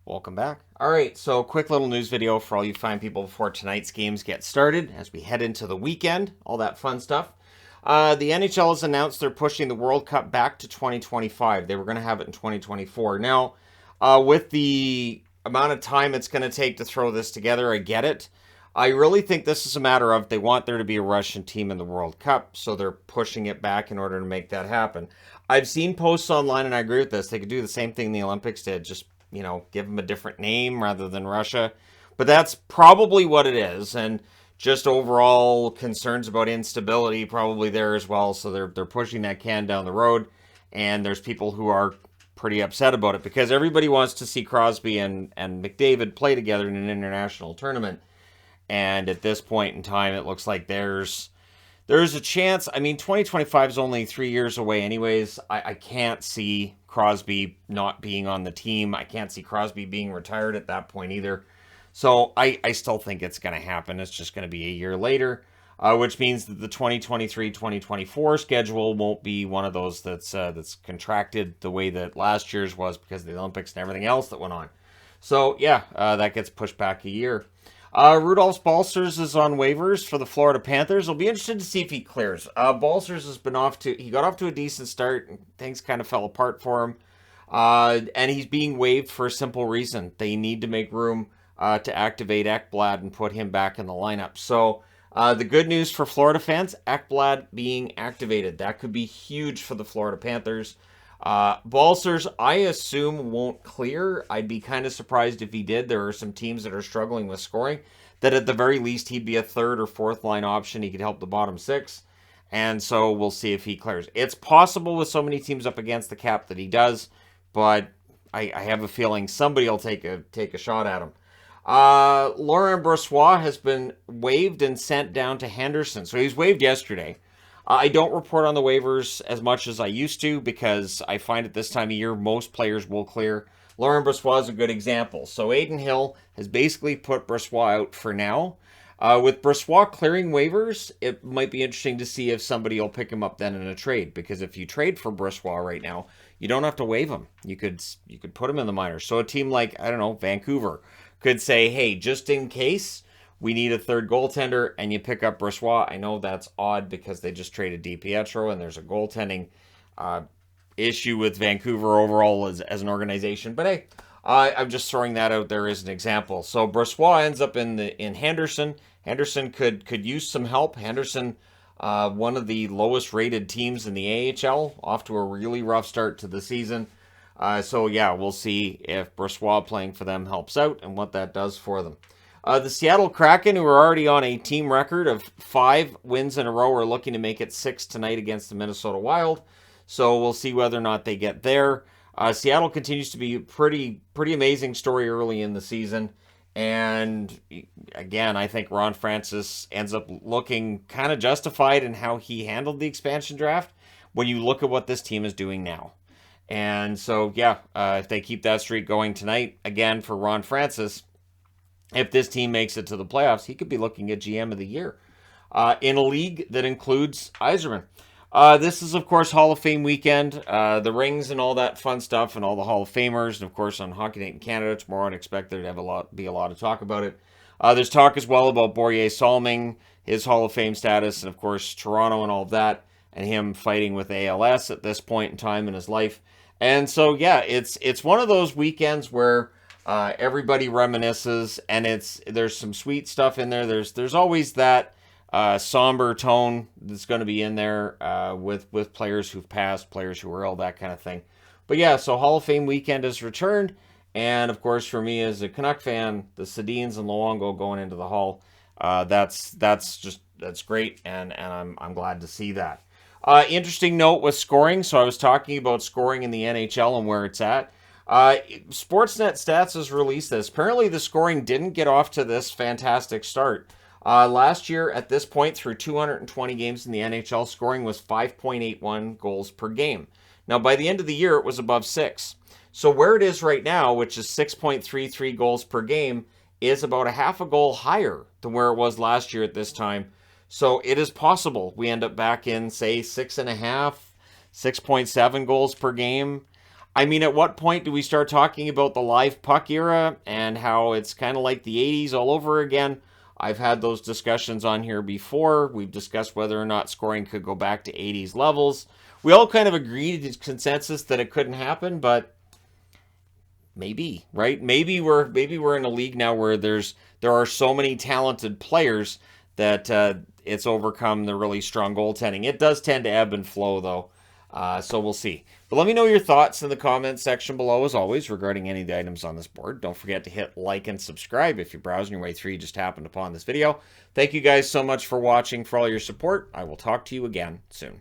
Welcome back. All right, so quick little news video for all you fine people before tonight's games get started as we head into the weekend, all that fun stuff. The NHL has announced they're pushing the World Cup back to 2025. They were going to have it in 2024. Now, with the amount of time it's going to take to throw this together, I get it. I really think this is a matter of they want there to be a Russian team in the World Cup, so they're pushing it back in order to make that happen. I've seen posts online, and I agree with this. They could do the same thing the Olympics did, just give them a different name rather than Russia. But that's probably what it is. And just overall concerns about instability probably there as well. So they're pushing that can down the road. And there's people who are pretty upset about it because everybody wants to see Crosby and McDavid play together in an international tournament. And at this point in time, it looks like there's a chance. I mean, 2025 is only 3 years away anyways. I can't see Crosby not being on the team. I can't see Crosby being retired at that point either. So I still think it's going to happen. It's just going to be a year later, which means that the 2023-2024 schedule won't be one of those that's contracted the way that last year's was because of the Olympics and everything else that went on. So, yeah, that gets pushed back a year. Rudolph Balcers is on waivers for the Florida Panthers. It'll be interesting to see if he clears. Balcers has been he got off to a decent start. And things kind of fell apart for him. And he's being waived for a simple reason. They need to make room to activate Ekblad and put him back in the lineup. So the good news for Florida fans, Ekblad being activated. That could be huge for the Florida Panthers. Balcers, I assume, won't clear. I'd be kind of surprised if he did. There are some teams that are struggling with scoring, that at the very least he'd be a third or fourth line option. He could help the bottom six. And so we'll see if he clears. It's possible with so many teams up against the cap that he does, but I have a feeling somebody will take a shot at him. Laurent Brossoit has been waived and sent down to Henderson. So he was waived yesterday. I don't report on the waivers as much as I used to because I find at this time of year most players will clear. Laurent Brossoit is a good example. So Adin Hill has basically put Brossoit out for now. With Brossoit clearing waivers, it might be interesting to see if somebody will pick him up then in a trade. Because if you trade for Brossoit right now, you don't have to waive him. You could put him in the minors. So a team like, I don't know, Vancouver could say, hey, just in case we need a third goaltender, and you pick up Brossoit. I know that's odd because they just traded DiPietro, and there's a goaltending issue with Vancouver overall as an organization. But hey, I'm just throwing that out there as an example. So Brossoit ends up in Henderson. Henderson could use some help. Henderson, one of the lowest rated teams in the AHL, off to a really rough start to the season. So yeah, we'll see if Brossoit playing for them helps out and what that does for them. The Seattle Kraken, who are already on a team record of 5 wins in a row, are looking to make it 6 tonight against the Minnesota Wild. So we'll see whether or not they get there. Seattle continues to be a pretty amazing story early in the season. And again, I think Ron Francis ends up looking kind of justified in how he handled the expansion draft when you look at what this team is doing now. And so, yeah, if they keep that streak going tonight, again, for Ron Francis, if this team makes it to the playoffs, he could be looking at GM of the year in a league that includes Yzerman. This is, of course, Hall of Fame weekend. The rings and all that fun stuff and all the Hall of Famers. And, of course, on Hockey Night in Canada tomorrow, I'd expect there to be a lot of talk about it. There's talk as well about Borje Salming, his Hall of Fame status, and, of course, Toronto and all of that, and him fighting with ALS at this point in time in his life. And so, yeah, it's one of those weekends where everybody reminisces, and there's some sweet stuff in there. There's always that somber tone that's going to be in there with players who've passed, players who are ill, that kind of thing. But yeah, so Hall of Fame weekend has returned, and of course for me as a Canuck fan, the Sedins and Luongo going into the Hall, that's great, and I'm glad to see that. Interesting note with scoring. So I was talking about scoring in the NHL and where it's at. Sportsnet Stats has released this. Apparently the scoring didn't get off to this fantastic start. Last year, at this point, through 220 games in the NHL, scoring was 5.81 goals per game. Now, by the end of the year, it was above 6. So where it is right now, which is 6.33 goals per game, is about a half a goal higher than where it was last year at this time. So it is possible we end up back in, say, 6.5, 6.7 goals per game. I mean, at what point do we start talking about the live puck era and how it's kind of like the 80s all over again? I've had those discussions on here before. We've discussed whether or not scoring could go back to 80s levels. We all kind of agreed to consensus that it couldn't happen, but maybe, right? Maybe we're in a league now where there are so many talented players that it's overcome the really strong goaltending. It does tend to ebb and flow, though. So we'll see. But let me know your thoughts in the comments section below, as always, regarding any of the items on this board. Don't forget to hit like and subscribe if you're browsing your way through, you just happened upon this video. Thank you guys so much for watching, for all your support. I will talk to you again soon.